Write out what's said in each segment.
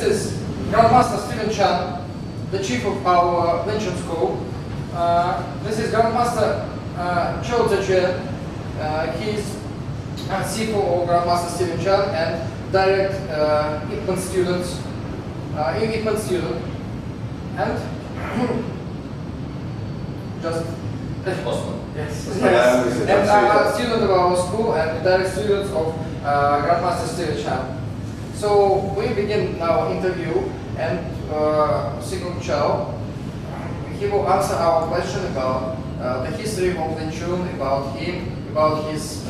this is Grandmaster Stephen Chan, the chief of our Wing Chun school. This is Grandmaster Chow Sze Chuen. He's Sifu or Grandmaster Stephen Chan and direct Ip Man student. And just Osmond. Yes. And student of our school and direct students of Grandmaster Stephen Chan. So we begin our interview, and Sigurd Chow, he will answer our question about the history of Wing Chun, about him, about his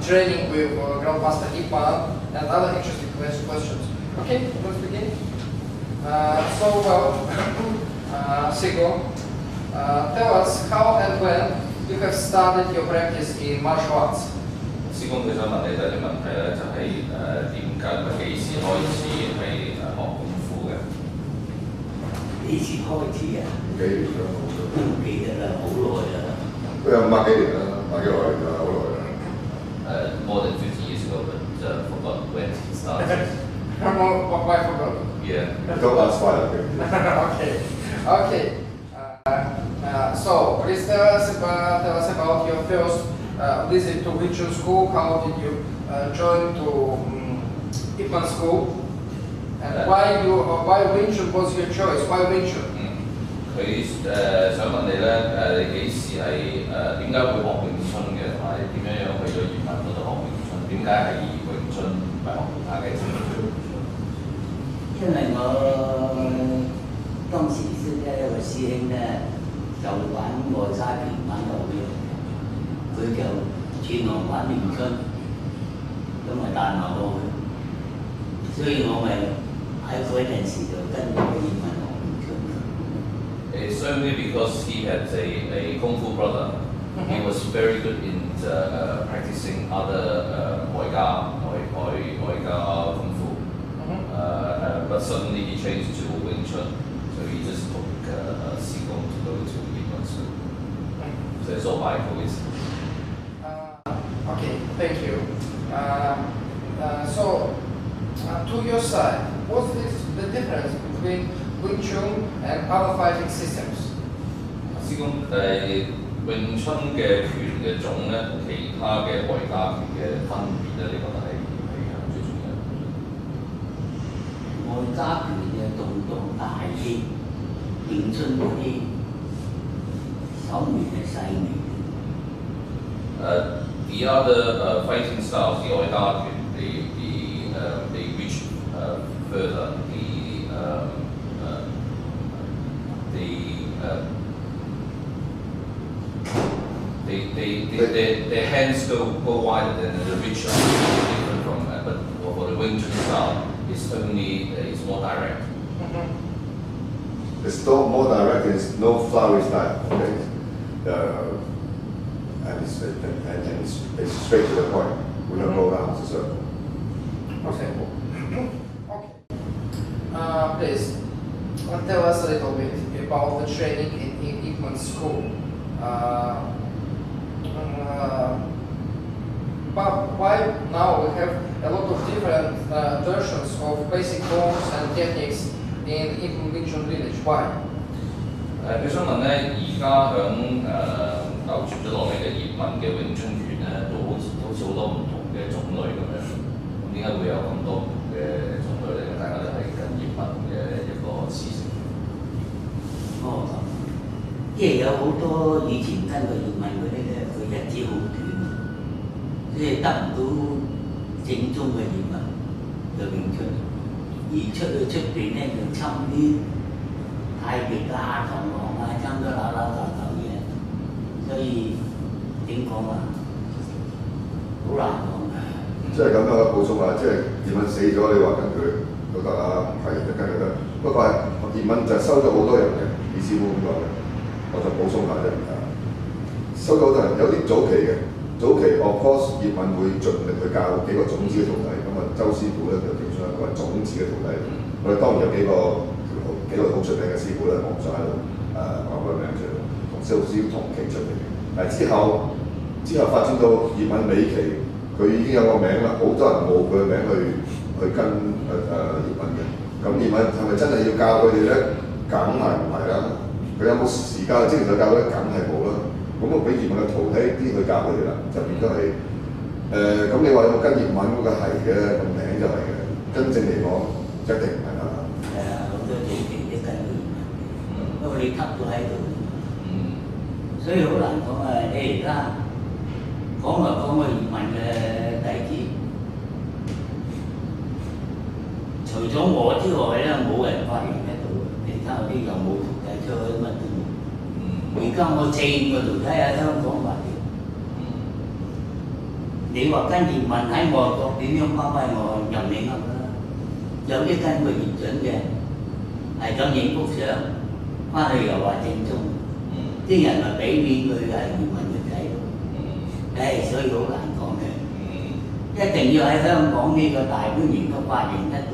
training with Grandmaster Ip Man, and other interesting questions. Okay, let's begin. Sigurd, tell us how and when you have started your practice in martial arts. 師公佢想問你第一啲問題咧，就係點解幾時開始係學功夫嘅？幾時開始啊？幾年啦，唔記得啦，好耐啦。都有50幾年啦，50幾耐啦，好耐啦。More than 50 years ago, but forgot when it started. Why forgot? Yeah. Don't ask why. Okay. So please tell us about your first visit to Wing Chun school. How did you join to Ip Man school? And why Wing Chun was your choice? Why Wing Chun? 佢想問你咧你幾時係點解會學詠春嘅，同埋點樣去咗葉問嗰度學詠春？點解係詠春唔係學其他嘅？因為我當時識得一個師兄咧，就玩外沙拳玩到嘅，佢就轉行玩詠春，咁咪帶埋我去，所以我咪喺嗰陣時就跟住葉問學詠春。It's only because he had a Kung Fu brother. He was very good in practicing other Muay Thai Kung Fu. But suddenly he changed to Wing Chun. So he just took Qigong to go to Ip Man school. So it's all by coincidence. Okay, thank you. To your side, what is the difference between Wing Chun and other fighting systems? 師公詠春嘅拳嘅種咧，同其他嘅外家拳嘅分別咧，你覺得係最重要？外家拳嘅動作大啲，詠春嗰啲手面係細面。The other fighting styles, the Oida, they reach further. Their hands go wider than the reach different from but for the Wing Chun style, it's more direct. It's more direct. It's no flowery style. Okay. And it's straight to the point. We don't go around the circle. Okay. Please tell us a little bit about the training in Ip Man school. But why now we have a lot of different versions of basic forms and techniques in Wing Chun village? Why? 佢想問咧，而家響流傳咗落嚟嘅葉問嘅詠春拳咧，都好似好多唔同嘅種類咁樣。咁點解會有咁多唔同嘅種類咧？大家都係跟葉問嘅一個師承。哦，即係有好多以前跟過葉問嗰啲咧，佢日子好短，即係得唔到正宗嘅葉問嘅詠春，而出邊咧就侵啲太極啊、螳螂啊，爭咗揦頭嘢，所以點講啊？好難講嘅。即係咁樣補充下，即係葉問死咗，你話跟佢都得啦，係跟佢得。不過係葉問就收咗好多人嘅，意思冇咁講嘅。我就補充下啫。收咗好多人，有啲早期of course 葉問會盡力去教幾個種子嘅徒弟，咁啊周師傅咧就其中一個係種子嘅徒弟。我哋當然有幾個好出名嘅師傅咧，我唔想喺度講個名出嚟，同蕭師傅同期出嚟。但係之後發展到葉問尾期，佢已經有個名啦，好多人冒佢嘅名去去跟葉問嘅。咁葉問係咪真係要教佢哋咧？梗係唔係啦？佢有冇時間精神去教咧？梗係冇啦。咁我俾葉問嘅徒弟啲去教佢哋啦，就變咗係咁你話有冇跟葉問嗰個係嘅個名就係嘅，真正嚟講一定唔係啦。係啊，好多早期都跟佢葉問嘅，不過你吸咗喺度，所以好難講啊！你而家講來講去葉問嘅弟子，除咗我之外咧，冇人發現得到。你睇下啲有冇徒弟出去乜都冇。而家我4個徒弟喺香港發現。你話跟葉問喺外國點樣發揮我任你噏啦？有啲跟佢葉準嘅，係咁影幅相，翻去又話正宗，啲人咪俾面佢係葉問嘅仔咯。所以好難講嘅，一定要喺香港呢個大觀園都發現得到，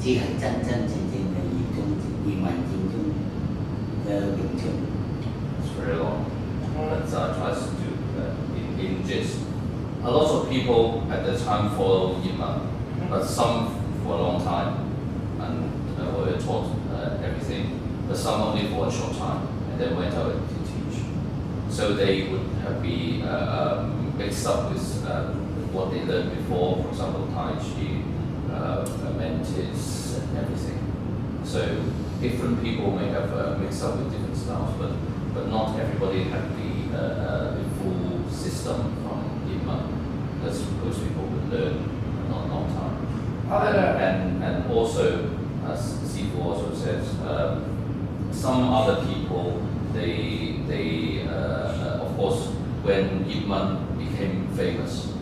至係真真正正嘅葉問正宗嘅詠春。It's very long. Let's try to do in gist. A lot of people at the time follow Yiman, but some for a long time and were taught everything, but some only for a short time and then went out to teach. So they would have been mixed up with what they learned before, for example, Tai Chi, Mentis, and everything. So different people may have mixed up with different styles, but not everybody had the full system from Yiman. That's most people would learn in a long time. And also, as Sifu also says, some other people, they of course, when Yiman became famous,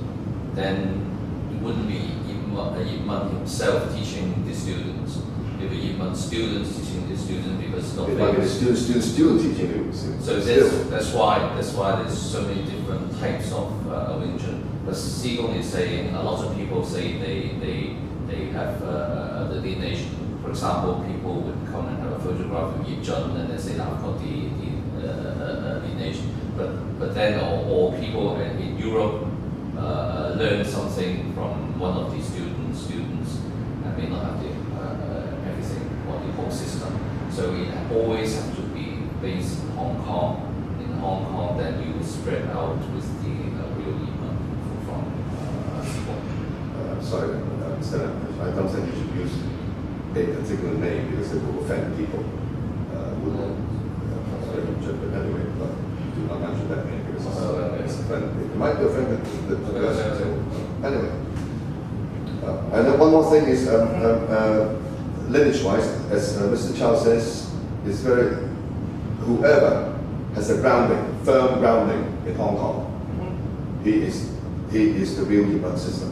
then it wouldn't be Yiman himself teaching the students. It would be Yiman students teaching the students because not famous. Student teaching it. So that's why there's so many different types of Wing Chun. But Sigong is saying a lot of people say they have the lineage. For example, people would come and have a photograph of Yi Chun and they say I've got the lineage. But then or people in Europe learn something from one of the students and may not have the everything or the whole system. So it always has to be based in Hong Kong. In Hong Kong, then you spread out with the real Yiman from Sigong. Sorry, I don't think you should use a particular name because it will offend people. But anyway, do not mention that name because it's offended. It might be offended the person. Anyway. And then one more thing is lineage-wise, as Mr. Chow says, is whoever has a firm grounding in Hong Kong, he is the real Yiman system.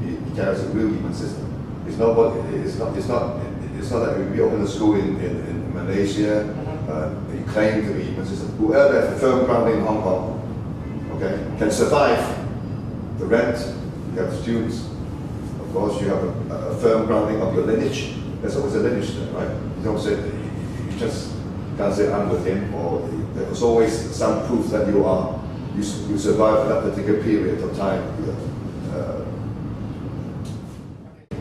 He carries a real Yiman system. It's not that we open a school in Malaysia. He claimed to be Yiman system. Whoever has a firm grounding in Hong Kong, okay, can survive the rent. You have students. Of course, you have a firm grounding of your lineage. There's always a lineage there, right? You don't say you just can't say I'm with him, or there's always some proof that you survive that particular period of time.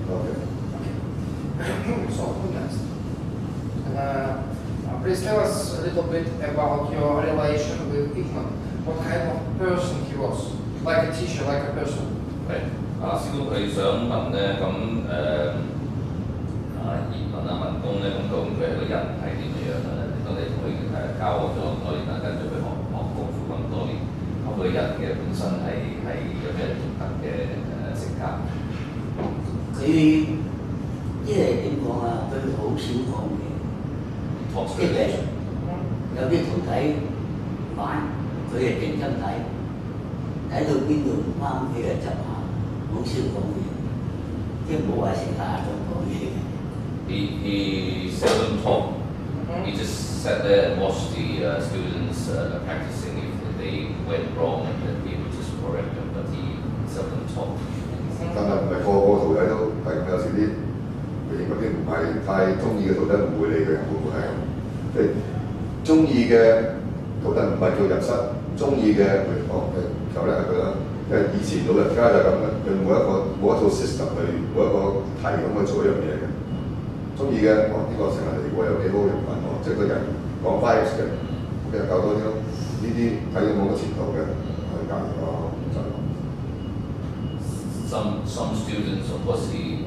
Okay. So, please tell us a little bit about your relation with Yiman. What kind of person he was? Like a teacher, like a person. Right. 師傅佢想問咧，咁葉問文公咧，咁究竟佢係個人係點樣咧？當你同佢交往咗咁多年啦，跟住佢學功夫咁多年，咁佢人嘅本身係有咩獨特嘅性格？佢即係點講啊？佢好少講嘢，即係有啲徒弟玩，佢係靜心睇到邊度唔啱，佢就執下。好少講嘢，即係冇話成日都講嘢。He seldom talk. He just sat there and watched the students practicing. If they went wrong, then he would just correct them. But he seldom talk. 但係唔係個徒弟都係咁，有時啲唔係太中意嘅徒弟唔會理佢，會唔會係咁？即係中意嘅徒弟唔係叫入室，中意嘅就叻佢啦。因為以前老人家就咁嘅，佢冇一套 system 去，冇一個題咁去做一樣嘢嘅。中意嘅，呢個成日嚟過又幾好，又唔問我，即係個人講 vibes 嘅，咁就教多啲咯。呢啲睇到冇乜前途嘅，去教我就。Some students, of course, he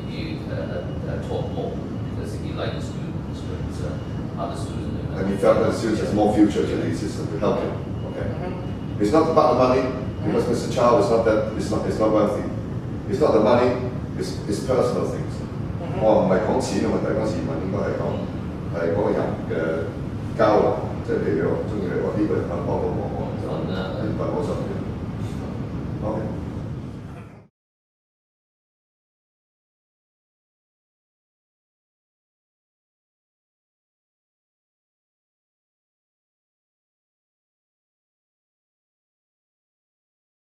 taught more because he liked the students, but other students. And he felt that students has more future to the system to help him. Okay. It's not about the money because Mr. Chow is not that. It's not wealthy. It's not the money. It's personal things. 我唔係講錢嘅問題，嗰時問應該係嗰個人嘅交流，即係譬如我中意你話呢個人肯幫到我，就唔係我想。